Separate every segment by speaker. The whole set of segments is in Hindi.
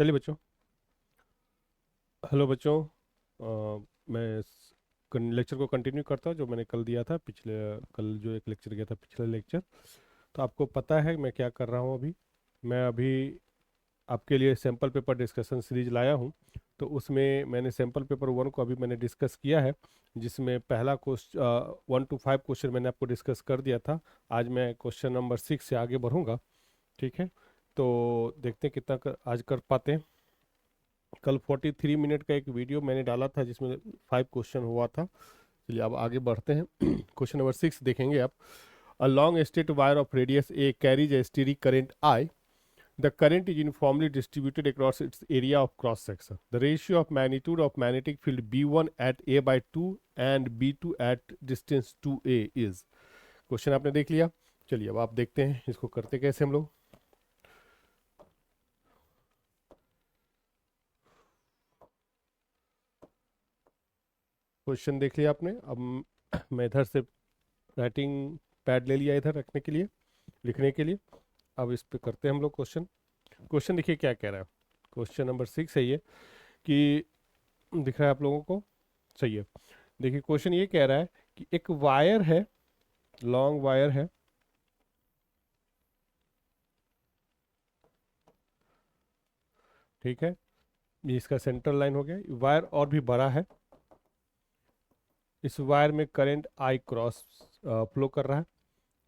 Speaker 1: चलिए बच्चों। हेलो बच्चों। मैं लेक्चर को कंटिन्यू करता हूँ जो मैंने कल दिया था। कल जो एक लेक्चर गया था, पिछला लेक्चर। तो आपको पता है मैं क्या कर रहा हूँ अभी। मैं अभी आपके लिए सैम्पल पेपर डिस्कशन सीरीज लाया हूँ। तो उसमें मैंने सैम्पल पेपर 1 को अभी मैंने डिस्कस किया है, जिसमें पहला क्वेश्चन 1 to 5 क्वेश्चन मैंने आपको डिस्कस कर दिया था। आज मैं क्वेश्चन नंबर 6 से आगे बढ़ूँगा। ठीक है, तो देखते हैं कितना आज कर पाते हैं। कल 43 मिनट का एक वीडियो मैंने डाला था जिसमें 5 क्वेश्चन हुआ था। चलिए अब आगे बढ़ते हैं। क्वेश्चन नंबर 6 देखेंगे आप। A long straight wire of radius A carries A steady current I. The current is uniformly distributed across its area of cross section. The ratio of magnitude of magnetic field B1 at A by 2 and B2 at distance 2A is। Question आपने देख लिया। चलिए अब आप देखते हैं इसको करते कैसे हम लोग। क्वेश्चन देख लिया आपने। अब मैं इधर से राइटिंग पैड ले लिया इधर रखने के लिए, लिखने के लिए। अब इस पे करते हैं हम लोग क्वेश्चन। क्वेश्चन देखिए क्या कह रहा है। क्वेश्चन नंबर 6 है ये, कि दिख रहा है आप लोगों को? सही है। देखिए क्वेश्चन ये कह रहा है कि एक वायर है, लॉन्ग वायर है। ठीक है, ये इसका सेंट्रल लाइन हो गया। वायर और भी बड़ा है। इस वायर में करंट आई क्रॉस फ्लो कर रहा है।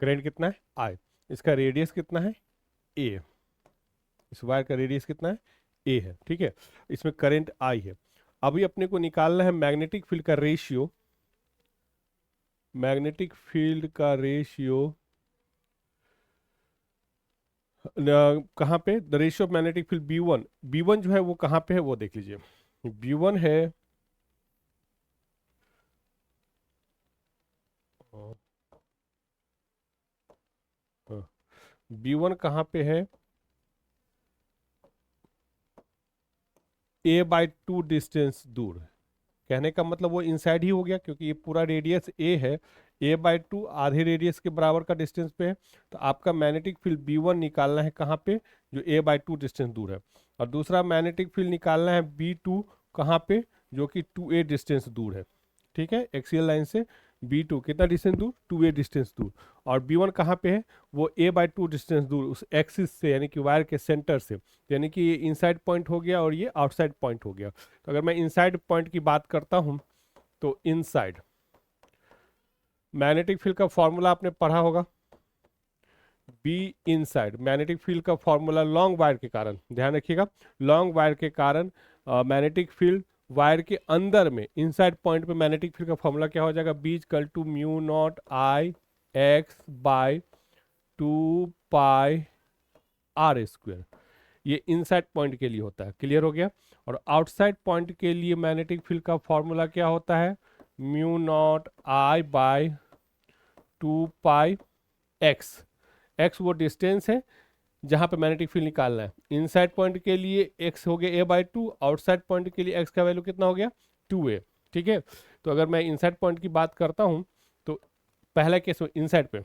Speaker 1: करंट कितना है? आई। इसका रेडियस कितना है? ए। इस वायर का रेडियस कितना है? ए है। ठीक है, इसमें करंट आई है। अभी अपने को निकालना है मैग्नेटिक फील्ड का रेशियो। मैग्नेटिक फील्ड का रेशियो कहाँ पे? The ratio of magnetic field B1। B1 जो है वो कहाँ पे है वो देख लीजिए। B1 है B1 कहाँ पे है? A/2 डिस्टेंस दूर। कहने का मतलब वो इनसाइड ही हो गया, क्योंकि ये पूरा रेडियस ए है। A/2 आधे रेडियस के बराबर का डिस्टेंस पे है। तो आपका मैग्नेटिक फील्ड B1 निकालना है कहाँ पे? जो A/2 डिस्टेंस दूर है। और दूसरा मैग्नेटिक फील्ड निकालना है B2 कहाँ पे? जो कि 2A डिस्टेंस दूर है। ठीक है, एक्सियल लाइन से B2 कितना डिस्टेंस दूर? 2A डिस्टेंस दूर। और B1 कहाँ पे है? वो A/2 डिस्टेंस दूर उस एक्सिस से, यानी कि वायर के सेंटर से। यानी कि ये इनसाइड पॉइंट हो गया और ये आउटसाइड पॉइंट हो गया। तो अगर मैं इनसाइड पॉइंट की बात करता हूं तो इनसाइड मैग्नेटिक फील्ड का फॉर्मूला आपने पढ़ा होगा। बी इनसाइड मैग्नेटिक फील्ड का फॉर्मूला लॉन्ग वायर के कारण, ध्यान रखिएगा, लॉन्ग वायर के कारण मैग्नेटिक फील्ड वायर के अंदर में इनसाइड पॉइंट पे मैग्नेटिक फील्ड का फॉर्मूला क्या हो जाएगा? B equal to mu naught I x by 2 pi r²। ये इनसाइड पॉइंट के लिए होता है। क्लियर हो गया? और आउटसाइड पॉइंट के लिए मैग्नेटिक फील्ड का फॉर्मूला क्या होता है? Mu naught I bye 2 pi x. X वो डिस्टेंस है जहां पे मैग्नेटिक फील्ड निकालना है। इनसाइड पॉइंट के लिए एक्स हो गया A/2, आउटसाइड पॉइंट के लिए एक्स का वैल्यू कितना हो गया? 2A। ठीक है, तो अगर मैं इनसाइड पॉइंट की बात करता हूं तो पहला केस इनसाइड पे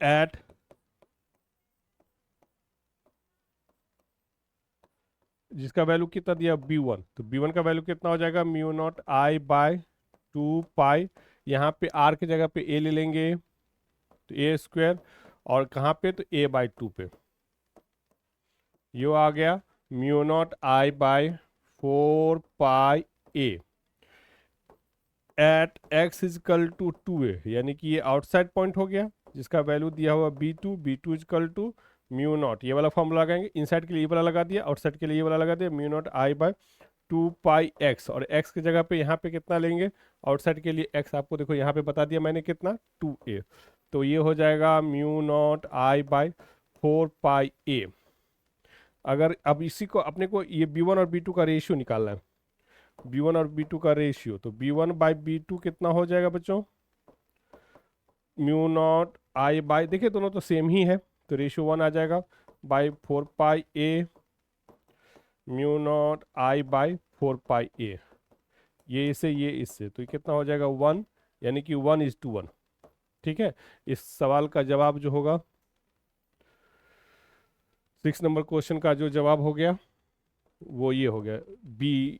Speaker 1: एट जिसका वैल्यू कितना दिया? B1। तो B1 का वैल्यू कितना हो जाएगा? म्यू नॉट आई बाय 2 पाई। यहाँ पे R की जगह पे A ले लेंगे तो A²। और कहाँ पे? तो A/2 पे। यो आ गया mu naught I by 4 pi A at x is equal to 2A। यानी कि ये आउटसाइड पॉइंट हो गया जिसका वैल्यू दिया हुआ B2 is equal to mu not, ये वाला फॉर्मूला लगाएंगे। इनसाइड के लिए ये वाला लगा दिया, आउटसाइड के लिए ये वाला लगा दिया, mu naught I bye 2 pi x. और एक्स की जगह पे यहाँ पे कितना लेंगे? आउटसाइड के लिए एक्स आपको देखो यहाँ पे बता दिया मैंने कितना? 2A। तो ये हो जाएगा mu naught I by 4 pi A। अगर अब इसी को अपने को ये B1 और B2 का रेशियो निकालना है, B1 और B2 का रेशियो, तो B1 बाई B2 कितना हो जाएगा बच्चों? म्यू नॉट आई बाई, देखिए दोनों तो सेम ही है तो रेशियो 1 आ जाएगा, by 4 pi A mu naught I by 4 pi A। ये इससे तो ये कितना हो जाएगा? 1, यानी कि 1:1। ठीक है, इस सवाल का जवाब जो होगा 6 नंबर क्वेश्चन का जो जवाब हो गया वो ये हो गया, बी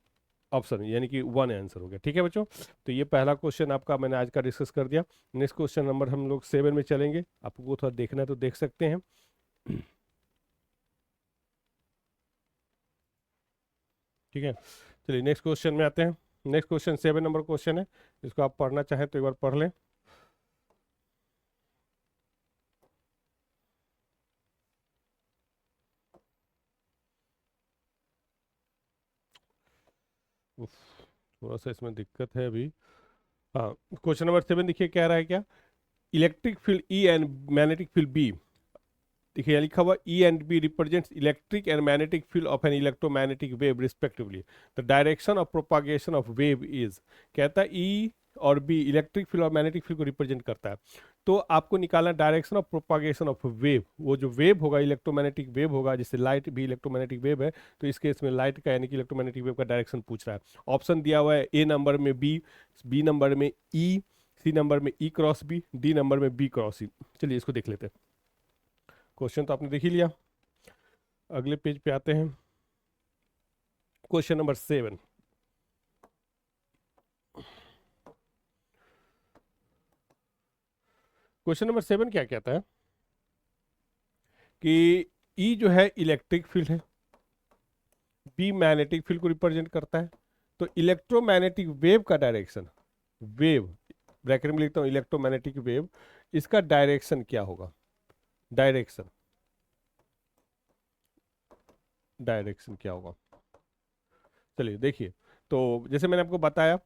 Speaker 1: ऑप्शन, यानी कि वन आंसर हो गया। ठीक है बच्चों, तो ये पहला क्वेश्चन आपका मैंने आज का डिस्कस कर दिया। नेक्स्ट क्वेश्चन नंबर हम लोग 7 में चलेंगे, आपको थोड़ा देखना है तो देख सकते हैं। ठीक है, चलिए नेक्स्ट क्वेश्चन में आते हैं। नेक्स्ट क्वेश्चन 7 नंबर क्वेश्चन है, इसको आप पढ़ना चाहें तो एक बार पढ़ लें। उफ, थोड़ा सा इसमें दिक्कत है अभी। हाँ, क्वेश्चन नंबर 7 देखिए क्या रहा है, क्या electric field E and magnetic field B, देखिए यहाँ लिखा हुआ E and B represents electric and magnetic field of an electromagnetic wave respectively, the direction of propagation of wave is, कहता है ई और बी इलेक्ट्रिक फील्ड और मैग्नेटिक फील्ड को रिप्रेजेंट करता है। तो आपको निकालना direction of propagation of wave, वो जो वेव होगा इलेक्ट्रोमैग्नेटिक वेव होगा, जैसे लाइट भी इलेक्ट्रोमैग्नेटिक वेव है, तो इस केस में लाइट का यानी कि इलेक्ट्रोमैग्नेटिक वेव का डायरेक्शन पूछ रहा है। ऑप्शन दिया हुआ है, ए नंबर में बी, बी नंबर में ई, सी नंबर में ई क्रॉस बी, डी नंबर में बी क्रॉस ई। चलिए इसको देख लेते हैं। क्वेश्चन तो आपने देख ही लिया, अगले पेज पे आते हैं। क्वेश्चन नंबर 7, क्वेश्चन नंबर 7 क्या कहता है कि ई जो है इलेक्ट्रिक फील्ड है, बी मैग्नेटिक फील्ड को रिप्रेजेंट करता है, तो इलेक्ट्रोमैग्नेटिक वेव का डायरेक्शन, वेव ब्रैकेट में लिखता हूं इलेक्ट्रोमैग्नेटिक वेव, इसका डायरेक्शन क्या होगा, डायरेक्शन, डायरेक्शन क्या होगा। चलिए देखिए, तो जैसे मैंने आपको बताया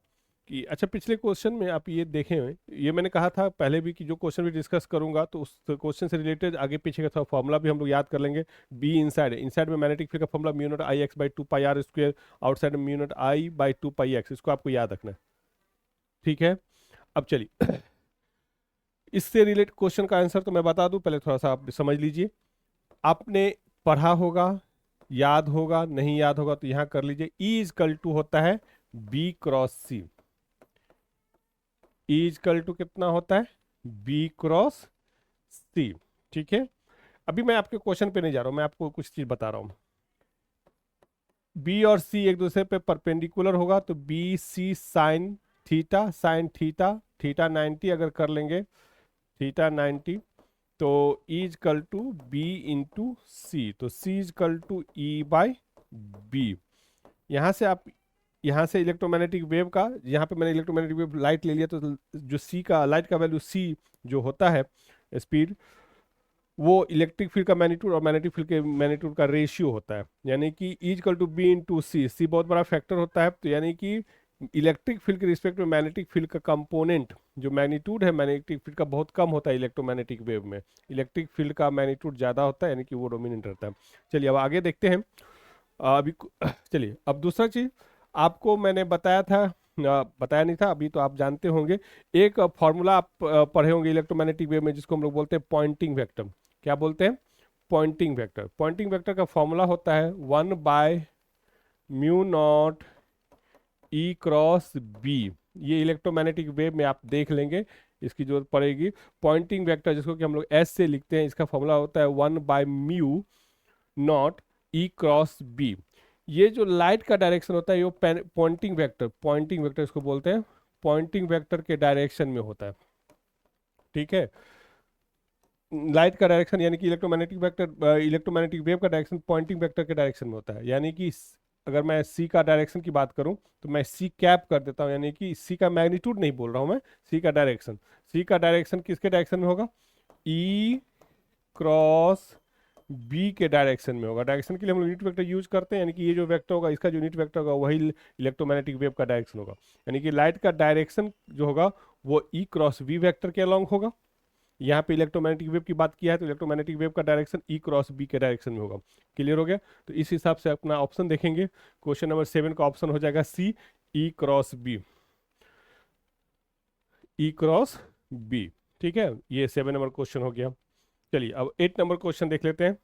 Speaker 1: कि अच्छा पिछले क्वेश्चन में आप ये देखें, ये मैंने कहा था पहले भी कि जो क्वेश्चन भी डिस्कस करूंगा तो उस क्वेश्चन से रिलेटेड आगे पीछे का थोड़ा फॉर्मूला भी हम लोग याद कर लेंगे। बी इनसाइड, इनसाइड में मैग्नेटिक फील्ड का formula mu naught I X by 2 pi r स्क्वायर, आउटसाइड में mu naught I by 2 pi x, इसको आपको याद रखना है। ठीक है, अब चलिए इससे रिलेटेड क्वेश्चन का आंसर तो मैं बता दूं, पहले थोड़ा सा आप समझ लीजिए। आपने पढ़ा होगा, याद होगा, नहीं याद होगा तो यहां कर लीजिए। ई इजकल टू होता है B cross C, E is equal to कितना होता है, बी क्रॉस सी। ठीक है, अभी मैं आपके क्वेश्चन पे नहीं जा रहा हूं, मैं आपको कुछ चीज बता रहा हूं। बी और सी एक दूसरे पे परपेंडिकुलर होगा, तो B C sine theta, sine theta, theta 90 अगर कर लेंगे, थीटा 90, तो E is equal to B into C, तो C equal to E by B. यहाँ से आप, यहाँ से इलेक्ट्रोमैग्नेटिक वेव का, यहाँ पे मैंने इलेक्ट्रोमैग्नेटिक वेव लाइट ले लिया, तो जो सी का, लाइट का वैल्यू सी जो होता है स्पीड, वो इलेक्ट्रिक फील्ड का मैग्नीट्यूड और मैग्नेटिक फील्ड के मैग्नीट्यूड का रेशियो होता है, यानी कि E equal to B into C, C बहुत बड़ा फैक्टर होता है, तो यानी कि इलेक्ट्रिक फील्ड के रिस्पेक्ट में मैग्नेटिक फील्ड का कंपोनेंट जो मैग्नीट्यूड है मैग्नेटिक फील्ड का बहुत कम होता है इलेक्ट्रोमैग्नेटिक वेव में, इलेक्ट्रिक फील्ड का मैग्नीट्यूड ज़्यादा होता है, यानी कि वो डोमिनेंट रहता है। चलिए अब आगे देखते हैं। अभी चलिए अब दूसरा चीज आपको मैंने बताया था, बताया नहीं था अभी, तो आप जानते होंगे एक फॉर्मूला आप पढ़े होंगे इलेक्ट्रोमैग्नेटिक वेव में, जिसको हम लोग बोलते हैं पॉइंटिंग वेक्टर। क्या बोलते हैं, पॉइंटिंग वेक्टर। पॉइंटिंग वेक्टर का फॉर्मूला होता है 1/μ0 ई क्रॉस बी। ये इलेक्ट्रोमैग्नेटिक वेव में आप देख लेंगे, इसकी जरूरत पड़ेगी। पॉइंटिंग वेक्टर जिसको कि हम लोग एस से लिखते हैं, इसका फॉर्मूला होता है 1/μ0 ई क्रॉस बी। ये जो लाइट का डायरेक्शन होता है, ये पॉइंटिंग वेक्टर, पॉइंटिंग वेक्टर इसको बोलते हैं, पॉइंटिंग वेक्टर के डायरेक्शन में होता है। ठीक है, लाइट का डायरेक्शन यानी कि इलेक्ट्रोमैग्नेटिक वेक्टर, इलेक्ट्रोमैग्नेटिक वेव का डायरेक्शन पॉइंटिंग वेक्टर के डायरेक्शन में होता है। यानी कि अगर मैं सी का डायरेक्शन की बात करूं तो मैं सी कैप कर देता हूं, यानी कि सी का मैग्नीट्यूड नहीं बोल रहा हूं मैं, सी का डायरेक्शन। सी का डायरेक्शन किसके डायरेक्शन में होगा, ई क्रॉस बी के डायरेक्शन में होगा। डायरेक्शन के लिए हम लोग यूनिट वेक्टर यूज करते हैं, यानी कि ये जो वेक्टर होगा इसका जो यूनिट वेक्टर होगा वही इलेक्ट्रोमैग्नेटिक वेव का डायरेक्शन होगा। यानी कि लाइट का डायरेक्शन जो होगा वो ई क्रॉस वी वेक्टर के अलॉन्ग होगा। यहाँ पे इलेक्ट्रोमैग्नेटिक वेव की बात किया है तो इलेक्ट्रोमैग्नेटिक वेव का डायरेक्शन ई क्रॉस बी के डायरेक्शन में होगा। क्लियर हो गया, तो इस हिसाब से अपना ऑप्शन देखेंगे। क्वेश्चन नंबर 7 का ऑप्शन हो जाएगा सी, ई क्रॉस बी, ई क्रॉस बी। ठीक है, ये 7 नंबर क्वेश्चन हो गया। चलिए अब 8 नंबर क्वेश्चन देख लेते हैं।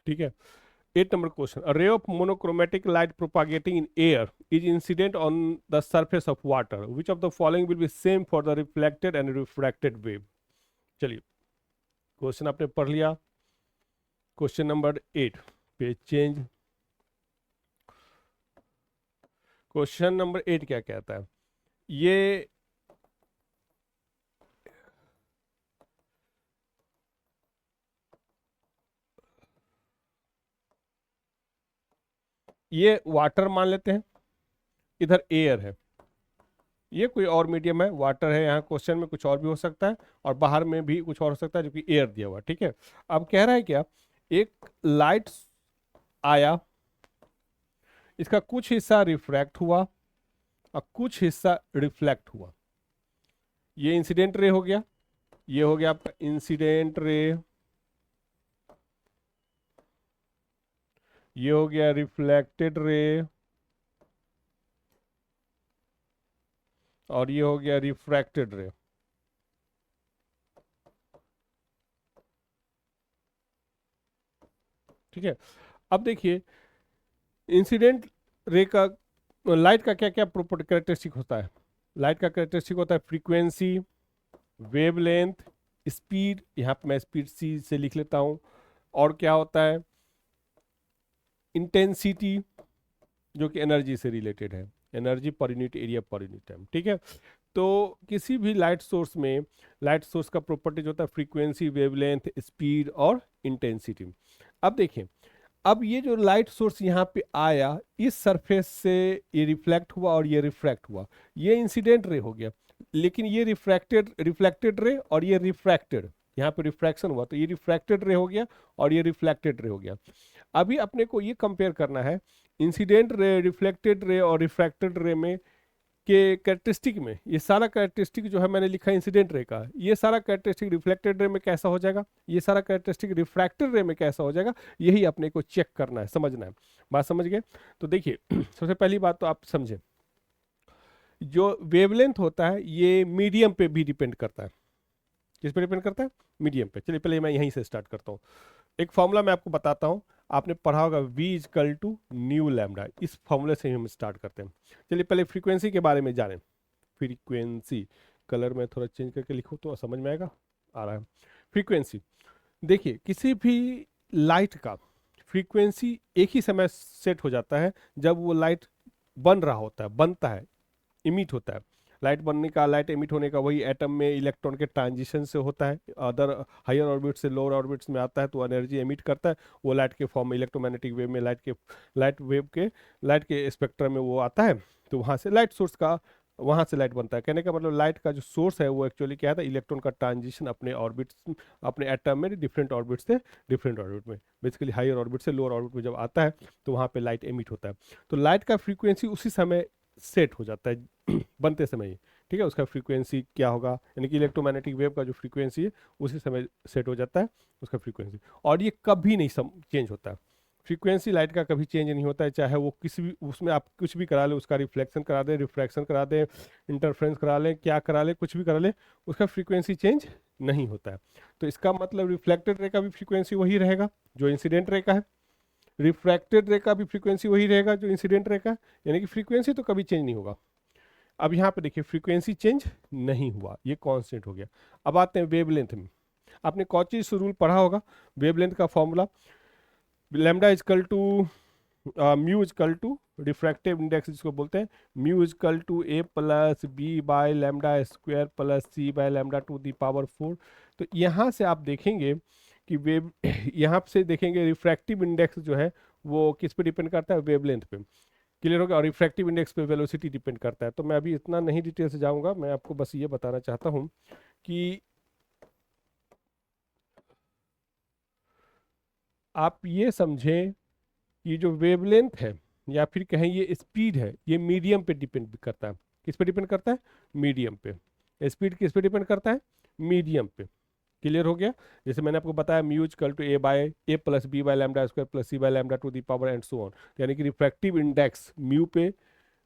Speaker 1: ठीक है, 8 number question. A ray of monochromatic light propagating in air is incident on the surface of water. Which of the following will be same for the reflected and refracted wave? चलिए, क्वेश्चन आपने पढ़ लिया. Question number 8 page change. Question number 8 क्या कहता है? ये वाटर मान लेते हैं, इधर एयर है, ये कोई और मीडियम है, वाटर है, यहाँ क्वेश्चन में कुछ और भी हो सकता है और बाहर में भी कुछ और हो सकता है जो कि एयर दिया हुआ. ठीक है, अब कह रहा है क्या, एक लाइट आया, इसका कुछ हिस्सा रिफ्रैक्ट हुआ और कुछ हिस्सा रिफ्लेक्ट हुआ. ये इंसिडेंट रे हो गया, ये हो गया आपका इंसिडेंट रे, ये हो गया रिफ्लेक्टेड रे, और ये हो गया रिफ्रैक्टेड रे. ठीक है, अब देखिए इंसिडेंट रे का, लाइट का क्या क्या प्रॉपर्टी कैरेक्टरिस्टिक होता है? लाइट का कैरेक्टरिस्टिक होता है फ्रीक्वेंसी, वेवलेंथ, स्पीड, यहाँ पे मैं स्पीड सी से लिख लेता हूँ, और क्या होता है इंटेंसिटी, जो कि एनर्जी से रिलेटेड है, energy per unit area per unit time. ठीक है, तो किसी भी लाइट सोर्स में, लाइट सोर्स का प्रॉपर्टीज होता है फ्रीक्वेंसी, वेवलेंथ, स्पीड और इंटेंसिटी. अब देखें, अब ये जो लाइट सोर्स यहाँ पे आया, इस सरफेस से ये रिफ्लेक्ट हुआ और ये रिफ्रैक्ट हुआ, ये इंसिडेंट रे हो गया. लेकिन ये रिफ्लेक्टेड रे और ये रिफ्रैक्टेड, यहाँ पे रिफ्रैक्शन हुआ तो ये रिफ्रैक्टेड रे हो गया और ये रिफ्लेक्टेड रे हो गया. अभी अपने को ये कंपेयर करना है इंसिडेंट रे, रिफ्लेक्टेड रे और रिफ्रैक्टेड रे में के कैरेक्टरिस्टिक में. ये सारा कैरेक्टरिस्टिक जो है मैंने लिखा है इंसिडेंट रे का, ये सारा कैरेक्टरिस्टिक रिफ्लेक्टेड रे में कैसा हो जाएगा, ये सारा कैरेक्टरिस्टिक रिफ्रैक्टेड रे में कैसा हो जाएगा, यही अपने को चेक करना है, समझना है. बात समझ गए? तो देखिए सबसे पहली बात तो आप समझे, जो वेवलेंथ होता है ये मीडियम पे भी डिपेंड करता है. किस पे डिपेंड करता है? मीडियम पे. चलिए पहले मैं यहीं से स्टार्ट करता हूँ. एक फॉर्मूला मैं आपको बताता हूँ, आपने पढ़ा होगा v is equal to nu lambda. इस फॉर्मूले से ही हम स्टार्ट करते हैं. चलिए पहले फ्रीक्वेंसी के बारे में जानें. फ्रीक्वेंसी, कलर में थोड़ा चेंज करके लिखो तो समझ में आएगा. आ रहा है फ्रीक्वेंसी. देखिए किसी भी लाइट का फ्रीक्वेंसी एक ही समय सेट हो जाता है जब वो लाइट बन रहा होता है, बनता है, इमिट होता है. लाइट बनने का, लाइट एमिट होने का वही एटम में इलेक्ट्रॉन के ट्रांजिशन से होता है. अदर हायर ऑर्बिट से लोअर ऑर्बिट्स में आता है तो एनर्जी एमिट करता है, वो लाइट के फॉर्म में, इलेक्ट्रोमैग्नेटिक वेव में, लाइट के स्पेक्ट्रम में वो आता है. तो वहाँ से लाइट सोर्स का, वहाँ से लाइट बनता है. कहने का मतलब लाइट का जो सोर्स है वो एक्चुअली क्या था, इलेक्ट्रॉन का ट्रांजिशन अपने ऑर्बिट्स, अपने एटम में डिफरेंट ऑर्बिट से डिफरेंट ऑर्बिट में, बेसिकली हायर ऑर्बिट से लोअर ऑर्बिट में जब आता है तो वहाँ पे लाइट एमिट होता है. तो लाइट का फ्रीक्वेंसी उसी समय सेट हो जाता है बनते समय ही. ठीक है, उसका फ्रीक्वेंसी क्या होगा, यानी कि इलेक्ट्रोमैग्नेटिक वेव का जो फ्रीक्वेंसी है उसी समय सेट हो जाता है उसका फ्रीक्वेंसी. और ये कभी नहीं चेंज होता है. फ्रीक्वेंसी लाइट का कभी चेंज नहीं होता है, चाहे वो किसी भी उसमें आप कुछ भी करा ले, उसका रिफ्लेक्शन करा दें, रिफ्रैक्शन करा दें, इंटरफ्रेंस करा लें, क्या करा लें, कुछ भी करा लें, उसका फ्रीक्वेंसी चेंज नहीं होता है. तो इसका मतलब रिफ्लेक्टेड रे का भी फ्रीक्वेंसी वही रहेगा जो इंसिडेंट रे का है, रिफ्रैक्टेड रे का भी फ्रीक्वेंसी वही रहेगा जो इंसिडेंट रे का है, यानी कि फ्रीक्वेंसी तो कभी चेंज नहीं होगा. अब यहाँ पे देखिए फ्रीक्वेंसी चेंज नहीं हुआ, ये कांस्टेंट हो गया. अब आते हैं वेवलेंथ में. आपने कॉची से रूल पढ़ा होगा, वेवलेंथ का formula lambda is equal to mu is equal to refractive index जिसको बोलते हैं, mu is equal to A plus B by lambda square plus C by lambda to the power 4. तो यहाँ से आप देखेंगे कि वेव यहाँ से देखेंगे रिफ्रैक्टिव इंडेक्स जो है वो किस पे डिपेंड करता है, वेवलेंथ पे. क्लियर हो गया? और रिफ्रैक्टिव इंडेक्स पे वेलोसिटी डिपेंड करता है. तो मैं अभी इतना नहीं डिटेल से जाऊंगा, मैं आपको बस ये बताना चाहता हूँ कि आप ये समझें कि जो वेवलेंथ है या फिर कहें ये स्पीड है, ये मीडियम पे डिपेंड करता है. किस पे डिपेंड करता है? मीडियम पे. स्पीड किस पे डिपेंड करता है? मीडियम पे. क्लियर हो गया? जैसे मैंने आपको बताया mu equal to A plus B by lambda square plus C by lambda to the power and so on. यानी कि रिफ्रैक्टिव इंडेक्स म्यू पे,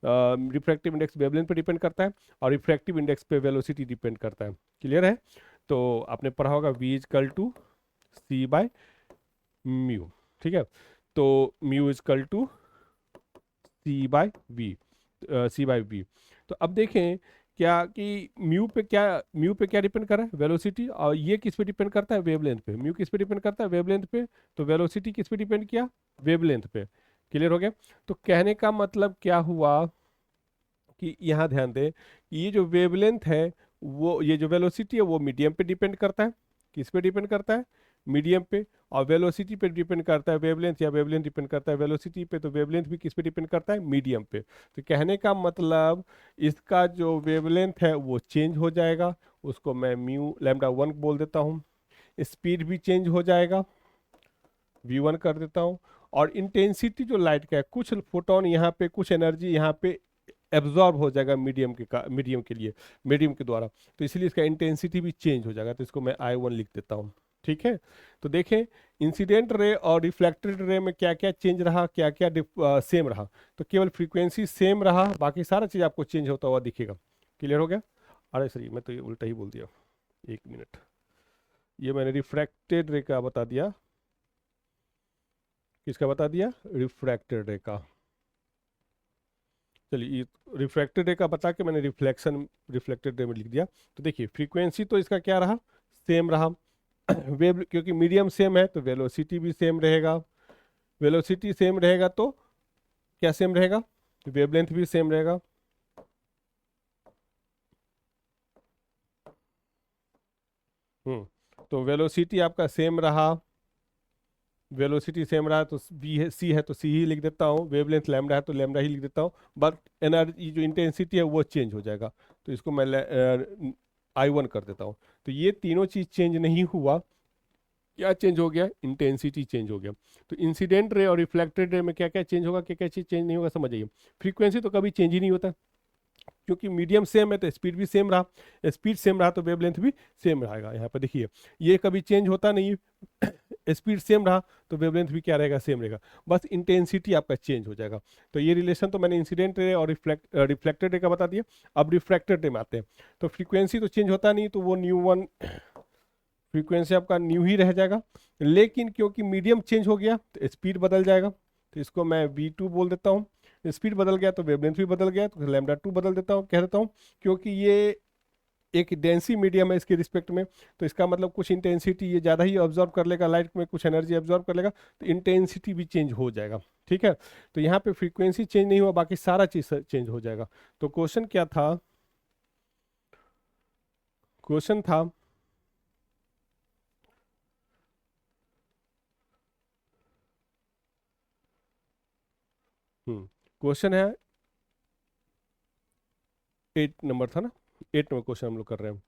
Speaker 1: रिफ्रैक्टिव इंडेक्स वेवलेंथ पे डिपेंड करता है और रिफ्रैक्टिव इंडेक्स पे वेलोसिटी डिपेंड करता है. क्लियर है? तो आपने पढ़ा होगा v equal to C by mu. ठीक है, तो mu is equal to C by V तो अब देखें क्या कि म्यू पे क्या डिपेंड कर रहा है, वेलोसिटी, और ये किस पे डिपेंड करता है, वेवलेंथ पे। म्यू किस पे डिपेंड करता है, वेवलेंथ पे। तो वेलोसिटी किस पे डिपेंड किया, वेवलेंथ पे। क्लियर हो गया। तो कहने का मतलब क्या हुआ कि यहाँ ध्यान दें कि ये जो वेवलेंथ है, वो ये जो वेलोसिटी है वो मीडियम पे डिपेंड करता है। किस पे डिपेंड करता है, मीडियम पे। और वेलोसिटी पे डिपेंड करता है वेवलेंथ, या वेवलेंथ डिपेंड करता है वेलोसिटी पे। तो वेवलेंथ भी किस पे डिपेंड करता है, मीडियम पे। तो कहने का मतलब इसका जो वेवलेंथ है वो चेंज हो जाएगा, उसको मैं म्यू लैम्डा 1 बोल देता हूँ। स्पीड भी चेंज हो जाएगा, v1 कर देता हूँ। और इंटेंसिटी जो लाइट का है, कुछ फोटोन यहाँ पे, कुछ एनर्जी यहाँ पे एब्जॉर्ब हो जाएगा मीडियम के लिए, मीडियम के द्वारा। तो इसलिए इसका इंटेंसिटी भी चेंज हो जाएगा। तो इसको मैं I1 लिख देता हूँ। ठीक है। तो देखें इंसिडेंट रे और रिफ्लेक्टेड रे में क्या क्या चेंज रहा, क्या क्या सेम रहा। तो केवल फ्रीक्वेंसी सेम रहा, बाकी सारा चीज़ आपको चेंज होता हुआ दिखेगा। क्लियर हो गया। अरे सॉरी, मैं तो ये उल्टा ही बोल दिया, 1 मिनट। ये मैंने रिफ्रैक्टेड रे का बता दिया। किसका बता दिया, रिफ्रैक्टेड रे का। चलिए रिफ्रैक्टेड रे का बता के मैंने रिफ्लेक्टेड रे में लिख दिया। तो देखिए फ्रीक्वेंसी तो इसका क्या रहा, सेम रहा। वेव क्योंकि मीडियम सेम है तो वेलोसिटी भी सेम रहेगा। वेलोसिटी सेम रहेगा तो क्या सेम रहेगा, वेवलेंथ भी सेम रहेगा। तो वेलोसिटी आपका सेम रहा, वेलोसिटी सेम रहा तो बी है, सी है तो सी ही लिख देता हूँ। वेवलेंथ लैम्डा है तो लैम्डा ही लिख देता हूँ। बट एनर्जी जो इंटेंसिटी है वो चेंज हो जाएगा। तो इसको मैं I1 कर देता हूँ। तो ये तीनों चीज चेंज नहीं हुआ। क्या चेंज हो गया, इंटेंसिटी चेंज हो गया। तो इंसिडेंट रे और रिफ्लेक्टेड रे में क्या क्या चेंज होगा, क्या क्या चीज चेंज नहीं होगा, समझ आइए। फ्रीक्वेंसी तो कभी चेंज ही नहीं होता, क्योंकि मीडियम सेम है तो स्पीड भी सेम रहा। स्पीड सेम रहा तो वेवलेंथ भी सेम रहेगा। यहाँ पर देखिए ये कभी चेंज होता नहीं है। स्पीड सेम रहा तो वेवलेंथ भी क्या रहेगा, सेम रहेगा। बस इंटेंसिटी आपका चेंज हो जाएगा। तो ये रिलेशन तो मैंने इंसिडेंट रे और रिफ्लेक्टेड रे का बता दिया। अब रिफ्रैक्टेड रे में आते हैं। तो फ्रीक्वेंसी तो चेंज होता नहीं, तो वो न्यू 1 फ्रीक्वेंसी आपका न्यू ही रह जाएगा। लेकिन क्योंकि मीडियम चेंज हो गया तो स्पीड बदल जाएगा। तो इसको मैं v2 बोल देता हूँ। स्पीड बदल गया तो वेवलेंथ भी बदल गया, तो लैम्डा 2 बदल देता हूँ, कह देता हूँ। क्योंकि ये एक डेंसी मीडियम है इसके रिस्पेक्ट में, तो इसका मतलब कुछ इंटेंसिटी ये ज़्यादा ही ऑब्जॉर्व कर लेगा, लाइट में कुछ एनर्जी ऑब्जॉर्व कर लेगा, तो इंटेंसिटी भी चेंज हो जाएगा। ठीक है। तो यहाँ पे फ्रीक्वेंसी चेंज नहीं हुआ, बाकी सारा चीज़ चेंज हो जाएगा। तो क्वेश्चन क्या था, क्वेश्चन था क्वेश्चन है 8 नंबर था ना, 8 नंबर क्वेश्चन हम लोग कर रहे हैं।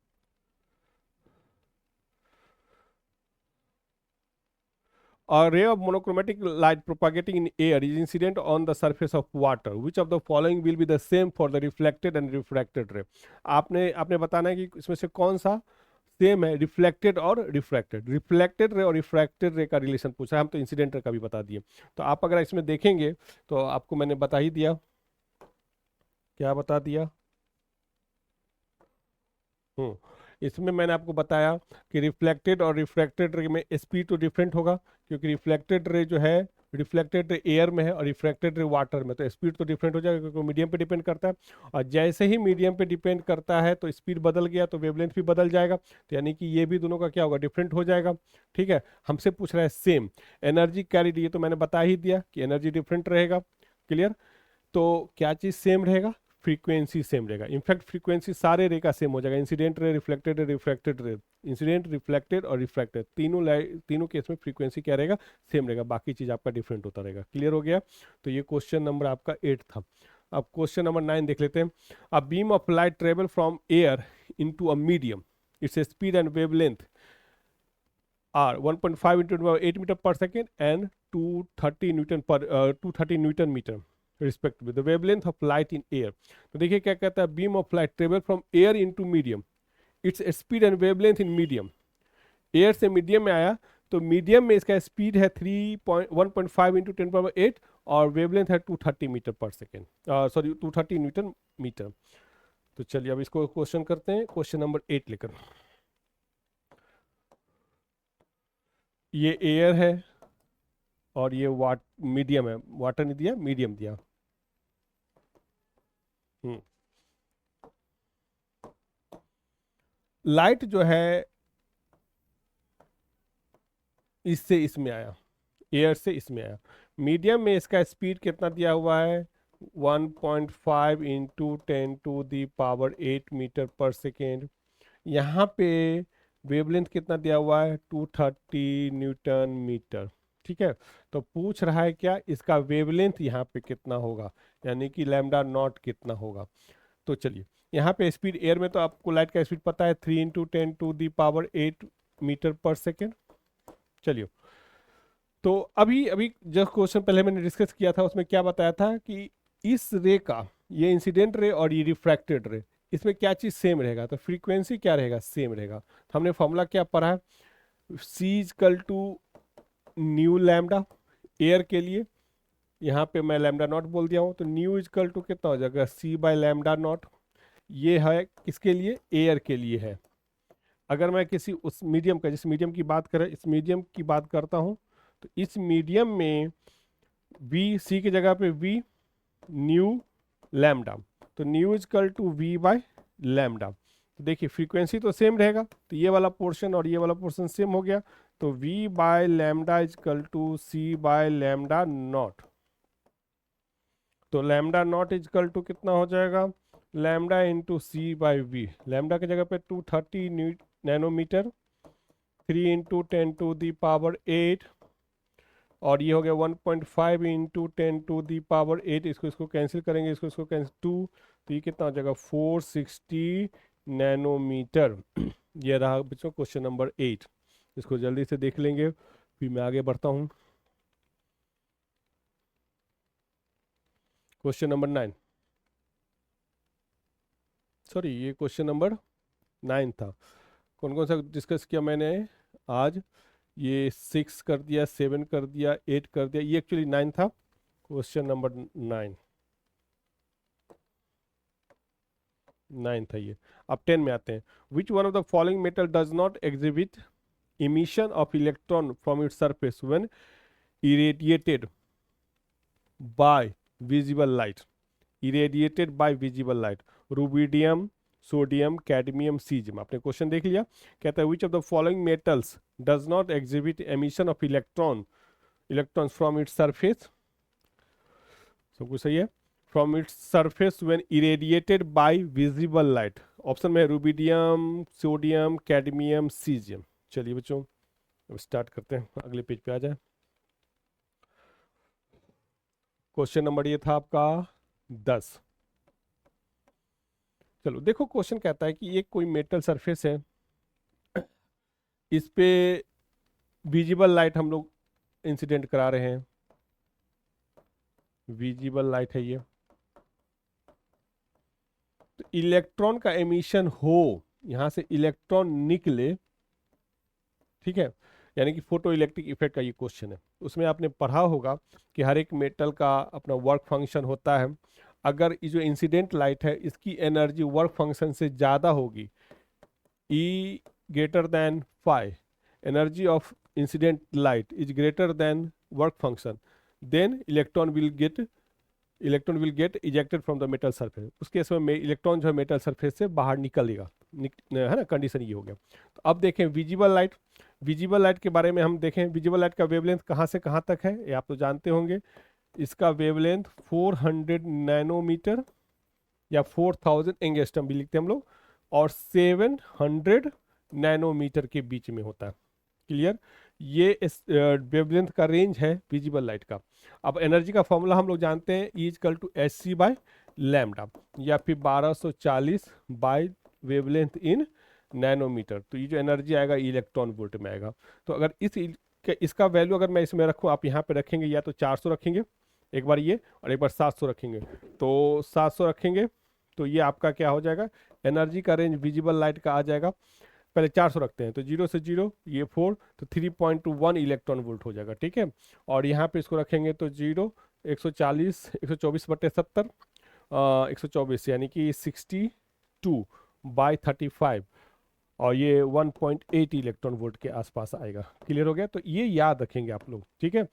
Speaker 1: A ray of monochromatic light propagating in air is incident on the surface of water. Which of the following will be the same for the reflected and refracted ray? आपने आपने बताना है कि इसमें से कौन सा सेम है, रिफ्लेक्टेड और रिफ्रैक्टेड। रिफ्लेक्टेड रे और रिफ्रैक्टेड रे का रिलेशन पूछा है, हम तो इंसिडेंट रे का भी बता दिए। तो आप अगर इसमें देखेंगे तो आपको मैंने बता ही दिया, क्या बता दिया। हम्म इसमें मैंने आपको बताया कि रिफ्लेक्टेड और रिफ्रैक्टेड रे में स्पीड तो डिफरेंट होगा, क्योंकि रिफ्लेक्टेड रे जो है, रिफ्लेक्टेड रे एयर में है और रिफ्रैक्टेड रे वाटर में, तो स्पीड तो डिफरेंट हो जाएगा क्योंकि मीडियम पे डिपेंड करता है। और जैसे ही मीडियम पे डिपेंड करता है तो स्पीड बदल गया तो वेवलेंथ भी बदल जाएगा। तो यानी कि ये भी दोनों का क्या होगा, डिफरेंट हो जाएगा। ठीक है। हमसे पूछ रहा है सेम एनर्जी कैरिड, ये तो मैंने बता ही दिया कि एनर्जी डिफरेंट रहेगा। क्लियर। तो क्या चीज़ सेम रहेगा, फ्रीक्वेंसी सेम रहेगा। इनफैक्ट फ्रीक्वेंसी सारे रे का सेम हो जाएगा, incident ray, reflected ray, refracted रे। इंसिडेंट, रिफ्लेक्टेड और रिफ्रैक्टेड तीनों केस में फ्रीक्वेंसी क्या रहेगा, सेम रहेगा। बाकी चीज आपका डिफरेंट होता रहेगा। क्लियर हो गया। तो ये क्वेश्चन नंबर आपका 8 था। अब क्वेश्चन नंबर 9 देख लेते हैं। A beam of light travel from air into a medium, its speed and wavelength are 1.5 into 8 meter per second and 230 Newton meter respectively. The wavelength of light in air. तो देखिए क्या कहता है, beam of light travel from air into medium. Its speed and wavelength in medium. Air से मीडियम में आया तो मीडियम में इसका स्पीड है 1.5 इंटू 10⁸ और वेवलेंथ है 230 मीटर पर सेकेंड, सॉरी 230 न्यूटन मीटर। तो चलिए अब इसको क्वेश्चन करते हैं, क्वेश्चन नंबर 8 लेकर। ये एयर है और ये मीडियम है, वाटर नहीं दिया, मीडियम दिया। हम्म लाइट जो है इससे इसमें आया, एयर से इसमें आया। मीडियम में इसका स्पीड कितना दिया हुआ है, 1.5 इंटू 10⁻⁸ यहाँ पे वेवलेंथ कितना दिया हुआ है, 230 न्यूटन मीटर। ठीक है, तो पूछ रहा है क्या, इसका वेवलेंथ यहाँ पे कितना होगा, यानी कि लैम्डा नॉट कितना होगा। तो चलिए, यहाँ पे स्पीड एयर में तो आपको लाइट का स्पीड पता है, 3 × 10⁸ चलिए, तो अभी अभी जो क्वेश्चन पहले मैंने डिस्कस किया था उसमें क्या बताया था कि इस रे का, ये इंसिडेंट रे और ये रिफ्रैक्टेड रे, इसमें क्या चीज़ सेम रहेगा, तो फ्रीक्वेंसी क्या रहेगा, सेम रहेगा। तो हमने फॉर्मूला क्या पढ़ा है, C equal to nu lambda air के लिए, यहाँ पे मैं लैम्डा नॉट बोल दिया हूँ, तो न्यू इजकल टू कितना हो जाएगा, सी बाय लैम्डा नॉट। ये है किसके लिए, एयर के लिए है। अगर मैं किसी उस मीडियम का, जिस मीडियम की बात करें, इस मीडियम की बात करता हूँ, तो इस मीडियम में वी, सी की जगह पे वी, न्यू लैम्डा, तो nu is equal to V by lambda. तो देखिए फ्रीक्वेंसी तो सेम रहेगा, तो ये वाला पोर्शन और ये वाला पोर्शन सेम हो गया, तो V by lambda is equal to C by lambda naught. तो लैम्डा नॉट इजकल टू कितना हो जाएगा, lambda into C by V, lambda की जगह पे 230 नैनोमीटर, 3 × 10⁸, और ये हो गया 1.5 इंटू 10⁸। इसको इसको कैंसिल करेंगे, इसको इसको कैंसिल 2, तो ये कितना हो जाएगा, 460 नैनोमीटर। ये रहा बच्चों क्वेश्चन नंबर 8, इसको जल्दी से देख लेंगे फिर मैं आगे बढ़ता हूँ। क्वेश्चन नंबर 9, सॉरी ये क्वेश्चन नंबर 9 था। कौन कौन सा डिस्कस किया मैंने आज, ये 6 कर दिया, 7 कर दिया, 8 कर दिया, ये एक्चुअली 9 था, क्वेश्चन नंबर 9, 9 था ये। अब 10 में आते हैं, which one of the following metal does not exhibit emission of electron from its surface when irradiated by visible light, irradiated by visible light, rubidium, sodium, cadmium, caesium. आपने क्वेश्चन देख लिया, कहता है which of the following metals does not exhibit emission of electrons from its surface, सब कुछ सही है, from its surface when irradiated by visible light. Option में रुबिडियम, सोडियम, कैडमियम, सीजियम। चलिए बच्चों अब स्टार्ट करते हैं, अगले पेज पे आ जाए। क्वेश्चन नंबर ये था आपका 10। चलो देखो, क्वेश्चन कहता है कि ये कोई मेटल सरफेस है, इस पे विजिबल लाइट हम लोग इंसिडेंट करा रहे हैं, विजिबल लाइट है ये, तो इलेक्ट्रॉन का एमिशन हो, यहां से इलेक्ट्रॉन निकले, ठीक है, यानी कि फोटो इलेक्ट्रिक इफेक्ट का ये क्वेश्चन है। उसमें आपने पढ़ा होगा कि हर एक मेटल का अपना वर्क फंक्शन होता है। अगर ये जो इंसिडेंट लाइट है इसकी एनर्जी वर्क फंक्शन से ज़्यादा होगी, E greater than phi, energy of incident light is greater than work function, then electron will get ejected from the metal surface। उस केस में इलेक्ट्रॉन जो है मेटल सरफेस से बाहर निकलेगा, है ना, कंडीशन ये हो गया। तो अब देखें विजिबल लाइट, विजिबल लाइट के बारे में हम देखें, विजिबल लाइट का वेवलेंथ कहाँ से कहाँ तक है ये आप तो जानते होंगे। इसका वेवलेंथ 400 नैनोमीटर या 4000 एंगस्ट्रम भी लिखते हैं हम लोग, और 700 नैनोमीटर के बीच में होता है। क्लियर, ये इस वेवलेंथ का रेंज है विजिबल लाइट का। अब एनर्जी का फॉर्मूला हम लोग जानते हैं, E is equal to Hc by lambda, या फिर 1240 बाय वेवलेंथ इन नैनोमीटर। तो ये जो एनर्जी आएगा इलेक्ट्रॉन वोल्ट में आएगा। तो अगर इसका वैल्यू अगर मैं इसमें रखूँ, आप यहाँ पे रखेंगे या तो 400 रखेंगे एक बार ये, और एक बार 700 रखेंगे, तो 700 रखेंगे तो ये आपका क्या हो जाएगा, एनर्जी का रेंज विजिबल लाइट का आ जाएगा। पहले 400 रखते हैं, तो 0 से 0 ये 4, तो 3.1 इलेक्ट्रॉन वोल्ट हो जाएगा, ठीक है। और यहाँ पे इसको रखेंगे तो 0, 140, 124/70, 124 यानी कि 62/35, और ये 1.8 इलेक्ट्रॉन वोल्ट के आसपास आएगा। क्लियर हो गया, तो ये याद रखेंगे आप लोग, ठीक है।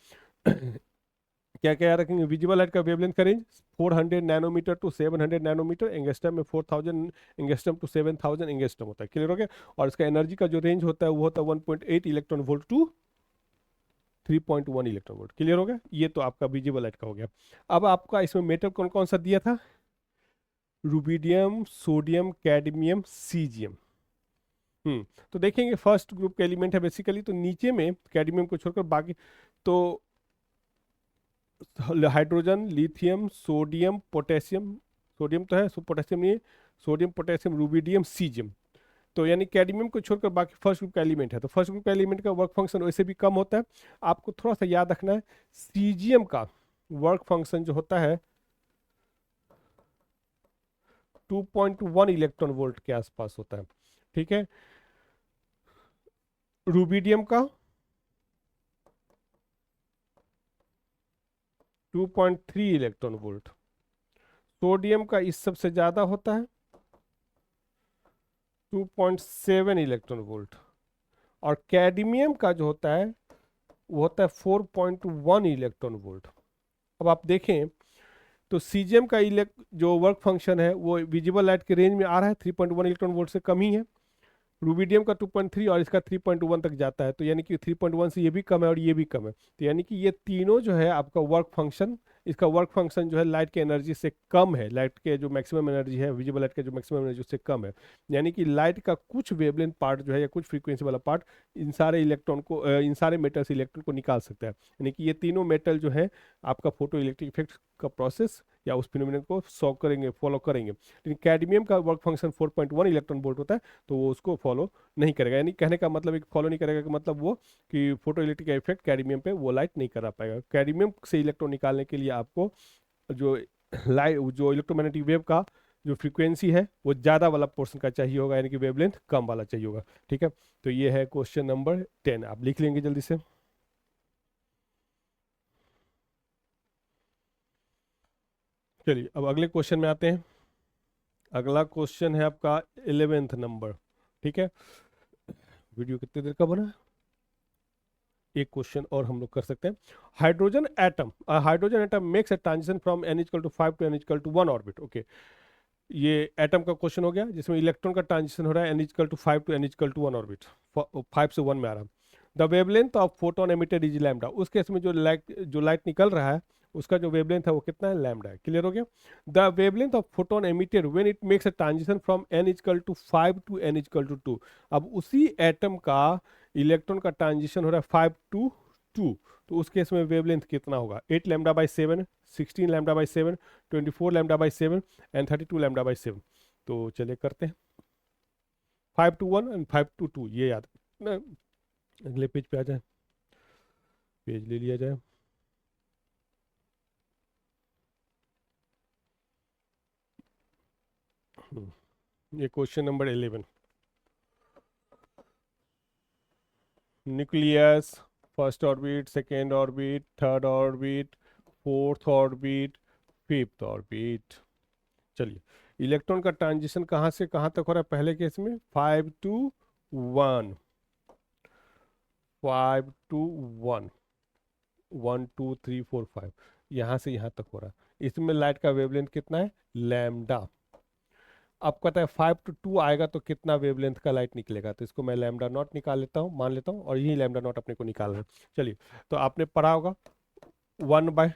Speaker 1: क्या क्या रखेंगे, विजिबल लाइट का वेवलेंथ का range 400 nanometre to 700 nanometre, angstrom में 4000 एंगस्ट्रम टू 7000 एंगस्ट्रम होता है, क्लियर हो गया। और इसका एनर्जी का जो रेंज होता है वो होता है 1.8 electron volt to 3.1 electron volt, clear हो गया। ये तो आपका विजिबल लाइट का हो गया। अब आपका इसमें मेटल कौन कौन सा दिया था, रुबिडियम, सोडियम, कैडमियम, सीजियम। तो देखेंगे फर्स्ट ग्रुप के एलिमेंट है बेसिकली, तो नीचे में कैडमियम को छोड़कर बाकी तो hydrogen, lithium, sodium, potassium, sodium तो है, पोटेशियम नहीं है, सोडियम, पोटेशियम, रुबिडियम, सीजियम। तो यानी कैडमियम को छोड़कर बाकी फर्स्ट ग्रुप का एलिमेंट है। तो फर्स्ट ग्रुप का एलिमेंट का वर्क फंक्शन वैसे भी कम होता है। आपको थोड़ा सा याद रखना है, सीजियम का वर्क फंक्शन जो होता है 2.1 इलेक्ट्रॉन वोल्ट के आसपास होता है, ठीक है। रुबिडियम का 2.3 इलेक्ट्रॉन वोल्ट, सोडियम का इस सबसे ज्यादा होता है 2.7 इलेक्ट्रॉन वोल्ट, और कैडमियम का जो होता है वो होता है 4.1 इलेक्ट्रॉन वोल्ट। अब आप देखें तो सीजियम का जो वर्क फंक्शन है वो विजिबल लाइट के रेंज में आ रहा है, 3.1 इलेक्ट्रॉन वोल्ट से कम ही है। रुबिडियम का 2.3 और इसका 3.1 तक जाता है, तो यानी कि 3.1 से ये भी कम है और ये भी कम है। तो यानी कि ये तीनों जो है आपका वर्क फंक्शन, इसका वर्क फंक्शन जो है लाइट के एनर्जी से कम है, लाइट के जो मैक्सिमम एनर्जी है, विजिबल लाइट के जो मैक्सिमम एनर्जी उससे कम है। यानी कि लाइट का कुछ वेवलेंथ पार्ट जो है या कुछ फ्रीक्वेंसी वाला पार्ट इन सारे इलेक्ट्रॉन को इन सारे मेटल से इलेक्ट्रॉन को निकाल सकता है। यानी कि ये तीनों मेटल जो है आपका फोटो इलेक्ट्रिक इफेक्ट का प्रोसेस या उस फिनोमिनन को सॉल्व करेंगे, फॉलो करेंगे। लेकिन कैडमियम का वर्क फंक्शन 4.1 इलेक्ट्रॉन वोल्ट होता है, तो वो उसको फॉलो नहीं करेगा। यानी कहने का मतलब एक फॉलो नहीं करेगा का मतलब वो कि फोटो इलेक्ट्रिक का इफेक्ट कैडमियम पे वो लाइट नहीं करा पाएगा। कैडमियम से इलेक्ट्रॉन निकालने के लिए आपको जो लाइट जो इलेक्ट्रोमैग्नेटिक वेव का जो फ्रीक्वेंसी है वो ज़्यादा वाला पोर्शन का चाहिए होगा, यानी कि वेवलेंथ कम वाला चाहिए होगा, ठीक है। तो ये है क्वेश्चन नंबर 10, आप लिख लेंगे जल्दी से। चलिए अब अगले क्वेश्चन में आते हैं। अगला क्वेश्चन है आपका 11th नंबर, ठीक है। वीडियो कितनी देर का बना है? एक क्वेश्चन और हम लोग कर सकते हैं। Hydrogen atom makes a transition from n equal to 5 to n equal to 1 orbit, okay. ये एटम का क्वेश्चन हो गया जिसमें इलेक्ट्रॉन का ट्रांजिशन हो रहा है n equal to 5 to n equal to 1 orbit, 5 से 1 में आ रहा है। The wavelength of photon emitted is lambda, उस केस में जो लाइट निकल रहा है उसका जो वेवलेंथ है वो कितना है, लैम्डा है, क्लियर हो गया। The wavelength of photon emitted when it makes a transition from n equal to 5 to n equal to 2। अब उसी एटम का इलेक्ट्रॉन का ट्रांजिशन हो रहा है 5 टू 2, तो उस केस में वेवलेंथ कितना होगा, 8 lambda by 7, 16 lambda by 7, 24 lambda by 7 and 32 lambda by 7। तो चलिए करते हैं, 5 टू 1 एंड 5 टू 2, ये याद ना। अगले पेज पे आ जाए, पेज ले लिया जाए। ये question number 11, nucleus, first orbit, second orbit, third orbit, fourth orbit, fifth orbit. चलिए इलेक्ट्रॉन का ट्रांजिशन कहाँ से कहाँ तक हो रहा है, पहले केस में 5 टू 1, 5 टू 1, 1 2 3 4 5, यहाँ से यहाँ तक हो रहा है। इसमें लाइट का वेवलेंथ कितना है, लैम्डा। अब कहता है 5 टू 2 आएगा तो कितना वेवलेंथ का लाइट निकलेगा, तो इसको मैं लैम्डा नॉट निकाल लेता हूँ, मान लेता हूँ, और यही लैम्डा नॉट अपने को निकालना है। चलिए तो आपने पढ़ा होगा 1 बाय,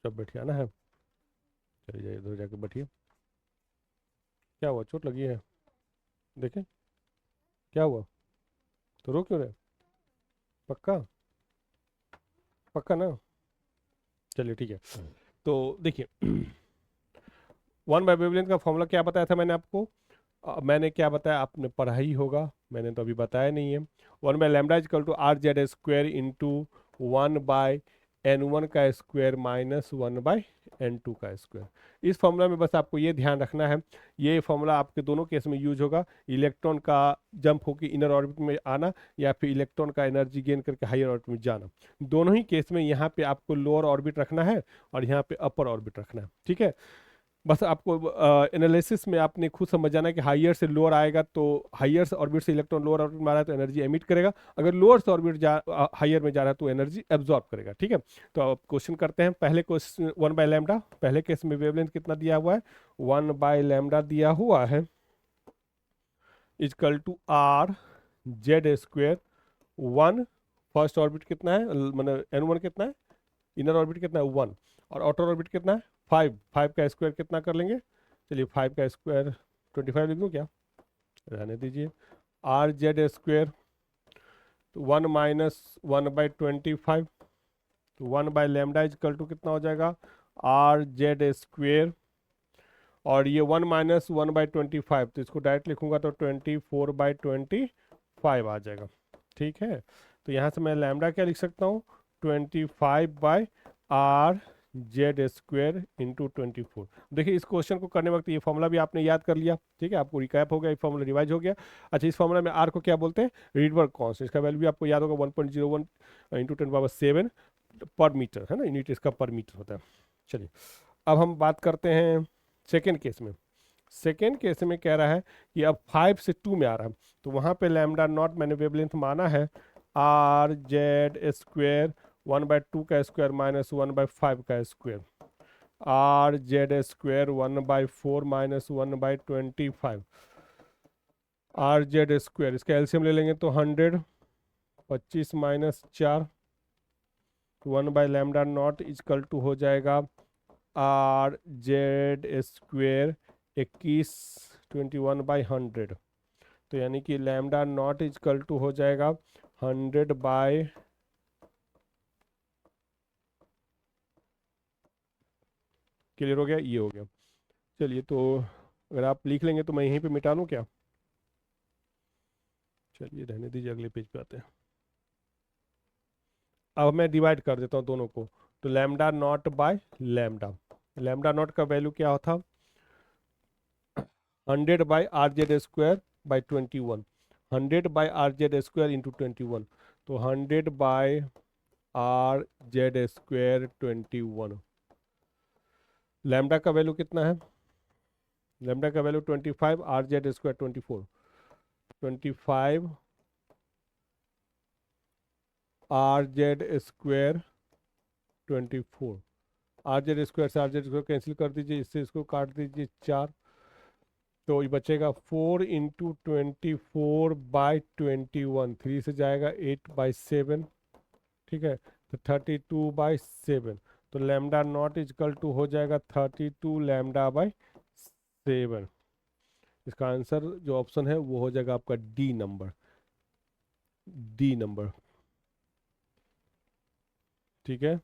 Speaker 1: जब बैठिए आना है, चलिए जाइए इधर जाके बैठिए। क्या हुआ, चोट लगी है, देखें क्या हुआ, तो रो क्यों रहे, पक्का पक्का ना, चलिए ठीक है। तो देखिए 1 बाय वेवलेंथ का फॉर्मूला क्या बताया था मैंने आपको, मैंने क्या बताया, आपने पढ़ा ही होगा, मैंने तो अभी बताया नहीं है। 1 by lambda is equal to R Z square into 1 by n1 का स्क्वायर माइनस 1 बाय n2 का स्क्वायर। इस फॉर्मूला में बस आपको ये ध्यान रखना है, ये फॉर्मूला आपके दोनों केस में यूज होगा, इलेक्ट्रॉन का जंप होकर इनर ऑर्बिट में आना या फिर इलेक्ट्रॉन का एनर्जी गेन करके हायर ऑर्बिट में जाना। दोनों ही केस में यहाँ पे आपको लोअर ऑर्बिट रखना है और यहाँ पे अपर ऑर्बिट रखना है, ठीक है। बस आपको एनालिसिस में आपने खुद समझ जाना है कि हाइयर से लोअर आएगा तो हाइयर से ऑर्बिट से इलेक्ट्रॉन लोअर ऑर्बिट में आ रहा है तो एनर्जी एमिट करेगा, अगर लोअर से ऑर्बिट हाइयर में जा रहा है तो एनर्जी एब्जॉर्ब करेगा। ठीक है, तो अब क्वेश्चन करते हैं। पहले क्वेश्चन 1/λ, पहले केस में वेवलेंथ कितना दिया हुआ है, 1/λ दिया हुआ है, is equal to R Z square. One first orbit कितना है, मतलब N1 कितना है, इनर ऑर्बिट कितना है 1, और आउटर ऑर्बिट कितना है 5, 5 का स्क्वायर कितना कर लेंगे, चलिए 5 का स्क्वायर 25 लिख दूँ क्या, रहने दीजिए। आर जेड स्क्वेयर 1 - 1/25, तो 1/λ इजकल टू कितना हो जाएगा, आर जेड स्क्वेयर, और ये 1 - 1/25, तो इसको डायरेक्ट लिखूंगा तो 24/25 आ जाएगा। ठीक है, तो यहाँ से मैं लैम्डा क्या लिख सकता हूँ, 25/r जेड स्क्वेयर इंटू 24। देखिए इस क्वेश्चन को करने वक्त ये फॉर्मूला भी आपने याद कर लिया, ठीक है, आपको रिकैप हो गया, ये फॉर्मूला रिवाइज हो गया। अच्छा, इस फॉर्मूला में आर को क्या बोलते हैं, रीडबर्ग कांस्टेंट, इसका वैल्यू भी आपको याद होगा 1.01 इंटू 10⁻7 पर मीटर, है ना, यूनिट इसका पर मीटर होता है। चलिए अब हम बात करते हैं सेकेंड केस में। सेकेंड केस में कह रहा है कि अब 5 से 2 में आ रहा है, तो वहाँ पे लैम्डा नॉट मैंने वेवलेंथ माना है आर जेड स्क्वेयर 1/2 का स्क्वायर माइनस 1/5 का square, are Z square 1/4 minus 1/25, are Z square, इसका एलसीएम ले लेंगे तो 100, 25 माइनस 4, 1/λ नॉट इजकल टू हो जाएगा आर जेड स्क्वेयर 21, 21/100, तो यानी कि लैम्डा नॉट इजकल टू हो जाएगा 100/, क्लियर हो गया, ये हो गया। चलिए तो अगर आप लिख लेंगे तो मैं यहीं पे मिटा लूँ क्या, चलिए रहने दीजिए, अगले पेज पे आते हैं। अब मैं डिवाइड कर देता हूँ दोनों को, तो lambda not by lambda, lambda naught का वैल्यू क्या था 100/r/z² / 21, 100/r/z² इंटू 21, तो 100/r/z² 21। लैम्डा का वैल्यू कितना है, लैम्डा का वैल्यू 25, r/z² 24, 25 r/z² 24, r/z² से r/z² कैंसिल कर दीजिए, इससे इसको काट दीजिए 4, तो ये बचेगा 4 इंटू 24/21, 3 से जाएगा 8/7, ठीक है, तो 32/7, तो लैम्डा नॉट इजकल टू हो जाएगा 32λ/7। इसका आंसर जो ऑप्शन है वो हो जाएगा आपका डी नंबर, डी नंबर। ठीक है,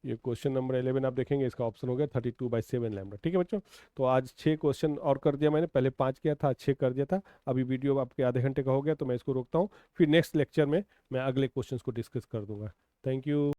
Speaker 1: ये क्वेश्चन नंबर 11 आप देखेंगे, इसका ऑप्शन हो गया 32/7 लैम्डा। ठीक है बच्चों, तो आज 6 क्वेश्चन और कर दिया मैंने, पहले 5 किया था, 6 कर दिया था। अभी वीडियो आपके आधे घंटे का हो गया तो मैं इसको रोकता हूँ, फिर नेक्स्ट लेक्चर में मैं अगले क्वेश्चंस को डिस्कस कर दूंगा। Thank you.